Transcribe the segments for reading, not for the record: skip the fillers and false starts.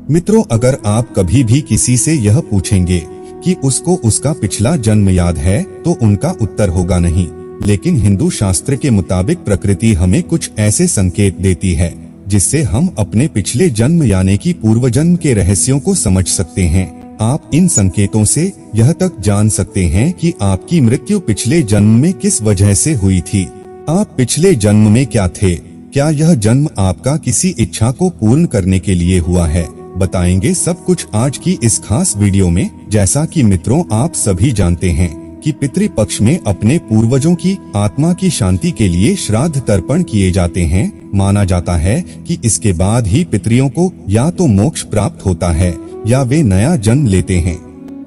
मित्रों, अगर आप कभी भी किसी से यह पूछेंगे कि उसको उसका पिछला जन्म याद है, तो उनका उत्तर होगा नहीं। लेकिन हिंदू शास्त्र के मुताबिक प्रकृति हमें कुछ ऐसे संकेत देती है जिससे हम अपने पिछले जन्म यानी कि पूर्व जन्म के रहस्यों को समझ सकते हैं। आप इन संकेतों से यह तक जान सकते हैं कि आपकी मृत्यु पिछले जन्म में किस वजह से हुई थी। आप पिछले जन्म में क्या थे? क्या यह जन्म आपका किसी इच्छा को पूर्ण करने के लिए हुआ है? बताएंगे सब कुछ आज की इस खास वीडियो में। जैसा कि मित्रों, आप सभी जानते हैं कि पितृपक्ष में अपने पूर्वजों की आत्मा की शांति के लिए श्राद्ध तर्पण किए जाते हैं। माना जाता है कि इसके बाद ही पितरियों को या तो मोक्ष प्राप्त होता है या वे नया जन्म लेते हैं।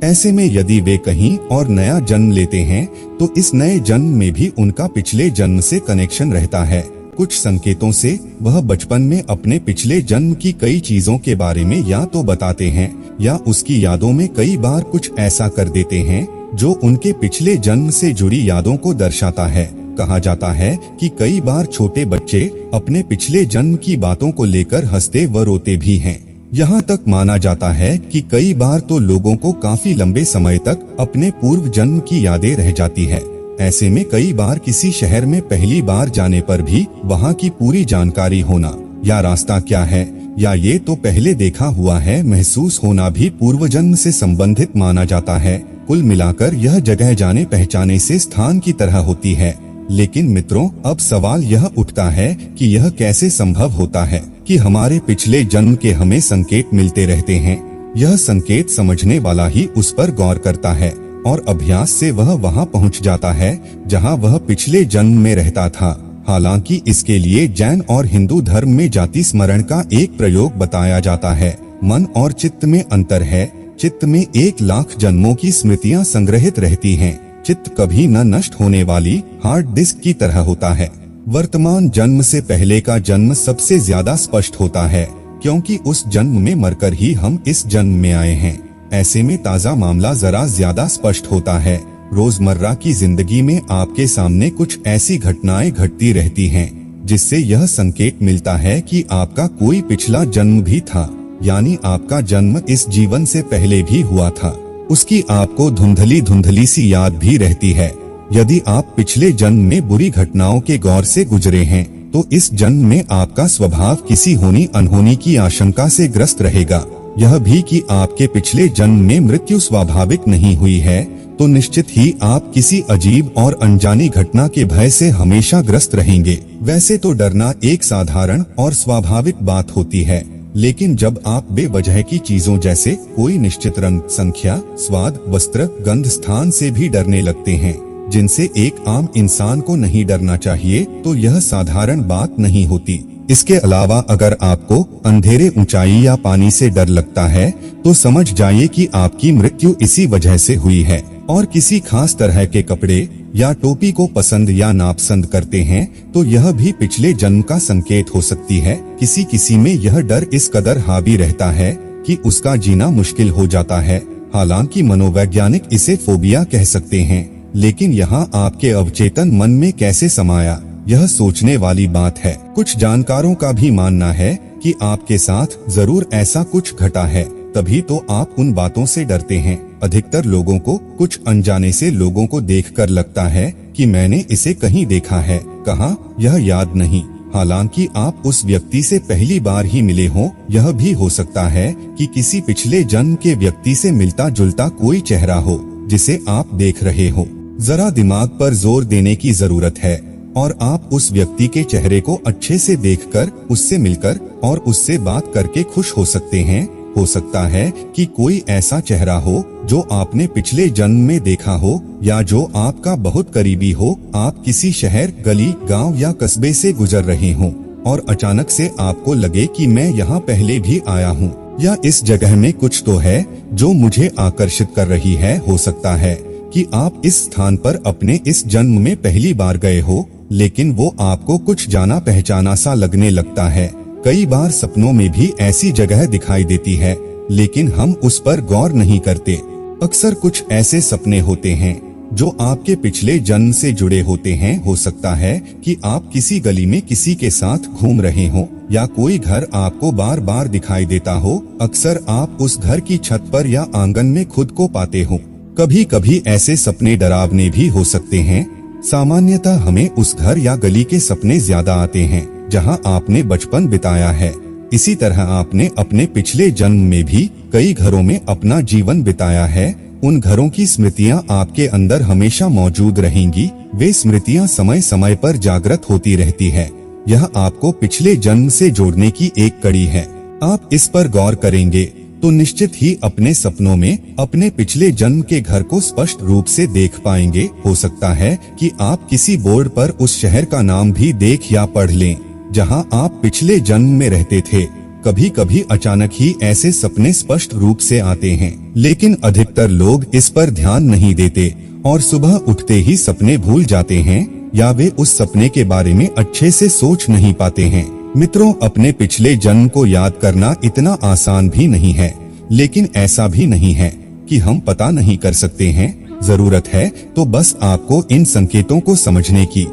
ऐसे में यदि वे कहीं और नया जन्म लेते हैं तो इस नए जन्म में भी उनका पिछले जन्म से कनेक्शन रहता है। कुछ संकेतों से वह बचपन में अपने पिछले जन्म की कई चीजों के बारे में या तो बताते हैं या उसकी यादों में कई बार कुछ ऐसा कर देते हैं जो उनके पिछले जन्म से जुड़ी यादों को दर्शाता है। कहा जाता है कि कई बार छोटे बच्चे अपने पिछले जन्म की बातों को लेकर हंसते व रोते भी हैं। यहाँ तक माना जाता है कि कई बार तो लोगों को काफी लंबे समय तक अपने पूर्व जन्म की यादें रह जाती है। ऐसे में कई बार किसी शहर में पहली बार जाने पर भी वहाँ की पूरी जानकारी होना या रास्ता क्या है या ये तो पहले देखा हुआ है महसूस होना भी पूर्व जन्म से संबंधित माना जाता है। कुल मिलाकर यह जगह जाने पहचाने से स्थान की तरह होती है। लेकिन मित्रों, अब सवाल यह उठता है कि यह कैसे संभव होता है कि हमारे पिछले जन्म के हमें संकेत मिलते रहते हैं। यह संकेत समझने वाला ही उस पर गौर करता है और अभ्यास से वह वहां पहुंच जाता है जहां वह पिछले जन्म में रहता था। हालांकि इसके लिए जैन और हिंदू धर्म में जाति स्मरण का एक प्रयोग बताया जाता है। मन और चित्त में अंतर है। चित्त में 1,00,000 जन्मों की स्मृतियां संग्रहित रहती हैं। चित्त कभी न नष्ट होने वाली हार्ड डिस्क की तरह होता है। वर्तमान जन्म से पहले का जन्म सबसे ज्यादा स्पष्ट होता है, क्योंकि उस जन्म में मरकर ही हम इस जन्म में आए हैं। ऐसे में ताजा मामला जरा ज्यादा स्पष्ट होता है। रोजमर्रा की जिंदगी में आपके सामने कुछ ऐसी घटनाएं घटती रहती हैं जिससे यह संकेत मिलता है कि आपका कोई पिछला जन्म भी था, यानी आपका जन्म इस जीवन से पहले भी हुआ था। उसकी आपको धुंधली धुंधली सी याद भी रहती है। यदि आप पिछले जन्म में बुरी घटनाओं के गौर से गुजरे हैं तो इस जन्म में आपका स्वभाव किसी होनी अनहोनी की आशंका से ग्रस्त रहेगा। यह भी कि आपके पिछले जन्म में मृत्यु स्वाभाविक नहीं हुई है तो निश्चित ही आप किसी अजीब और अनजानी घटना के भय से हमेशा ग्रस्त रहेंगे। वैसे तो डरना एक साधारण और स्वाभाविक बात होती है, लेकिन जब आप बेवजह की चीजों जैसे कोई निश्चित रंग, संख्या, स्वाद, वस्त्र, गंध, स्थान से भी डरने लगते हैं जिनसे एक आम इंसान को नहीं डरना चाहिए, तो यह साधारण बात नहीं होती। इसके अलावा अगर आपको अंधेरे, ऊंचाई या पानी से डर लगता है तो समझ जाइए कि आपकी मृत्यु इसी वजह से हुई है। और किसी खास तरह के कपड़े या टोपी को पसंद या नापसंद करते हैं तो यह भी पिछले जन्म का संकेत हो सकती है। किसी किसी में यह डर इस कदर हावी रहता है कि उसका जीना मुश्किल हो जाता है। हालांकि मनोवैज्ञानिक इसे फोबिया कह सकते हैं, लेकिन यहाँ आपके अवचेतन मन में कैसे समाया, यह सोचने वाली बात है। कुछ जानकारों का भी मानना है कि आपके साथ जरूर ऐसा कुछ घटा है, तभी तो आप उन बातों से डरते हैं। अधिकतर लोगों को कुछ अनजाने से लोगों को देखकर लगता है कि मैंने इसे कहीं देखा है, कहाँ, यह याद नहीं। हालांकि आप उस व्यक्ति से पहली बार ही मिले हों। यह भी हो सकता है कि किसी पिछले जन्म के व्यक्ति से मिलता जुलता कोई चेहरा हो जिसे आप देख रहे हो। जरा दिमाग पर जोर देने की जरूरत है और आप उस व्यक्ति के चेहरे को अच्छे से देखकर, उससे मिलकर और उससे बात करके खुश हो सकते हैं। हो सकता है कि कोई ऐसा चेहरा हो जो आपने पिछले जन्म में देखा हो या जो आपका बहुत करीबी हो। आप किसी शहर, गली, गांव या कस्बे से गुजर रहे हों और अचानक से आपको लगे कि मैं यहाँ पहले भी आया हूँ या इस जगह में कुछ तो है जो मुझे आकर्षित कर रही है। हो सकता है कि आप इस स्थान पर अपने इस जन्म में पहली बार गए हो, लेकिन वो आपको कुछ जाना पहचाना सा लगने लगता है। कई बार सपनों में भी ऐसी जगह दिखाई देती है, लेकिन हम उस पर गौर नहीं करते। अक्सर कुछ ऐसे सपने होते हैं जो आपके पिछले जन्म से जुड़े होते हैं। हो सकता है कि आप किसी गली में किसी के साथ घूम रहे हो या कोई घर आपको बार बार दिखाई देता हो। अक्सर आप उस घर की छत पर या आंगन में खुद को पाते हो। कभी कभी ऐसे सपने डरावने भी हो सकते हैं। सामान्यतः हमें उस घर या गली के सपने ज्यादा आते हैं जहां आपने बचपन बिताया है। इसी तरह आपने अपने पिछले जन्म में भी कई घरों में अपना जीवन बिताया है। उन घरों की स्मृतियां आपके अंदर हमेशा मौजूद रहेंगी। वे स्मृतियां समय समय पर जागृत होती रहती है। यह आपको पिछले जन्म से जोड़ने की एक कड़ी है। आप इस पर गौर करेंगे तो निश्चित ही अपने सपनों में अपने पिछले जन्म के घर को स्पष्ट रूप से देख पाएंगे। हो सकता है कि आप किसी बोर्ड पर उस शहर का नाम भी देख या पढ़ लें जहां आप पिछले जन्म में रहते थे। कभी कभी अचानक ही ऐसे सपने स्पष्ट रूप से आते हैं, लेकिन अधिकतर लोग इस पर ध्यान नहीं देते और सुबह उठते ही सपने भूल जाते हैं या वे उस सपने के बारे में अच्छे से सोच नहीं पाते हैं। मित्रों, अपने पिछले जन्म को याद करना इतना आसान भी नहीं है, लेकिन ऐसा भी नहीं है कि हम पता नहीं कर सकते हैं। जरूरत है तो बस आपको इन संकेतों को समझने की।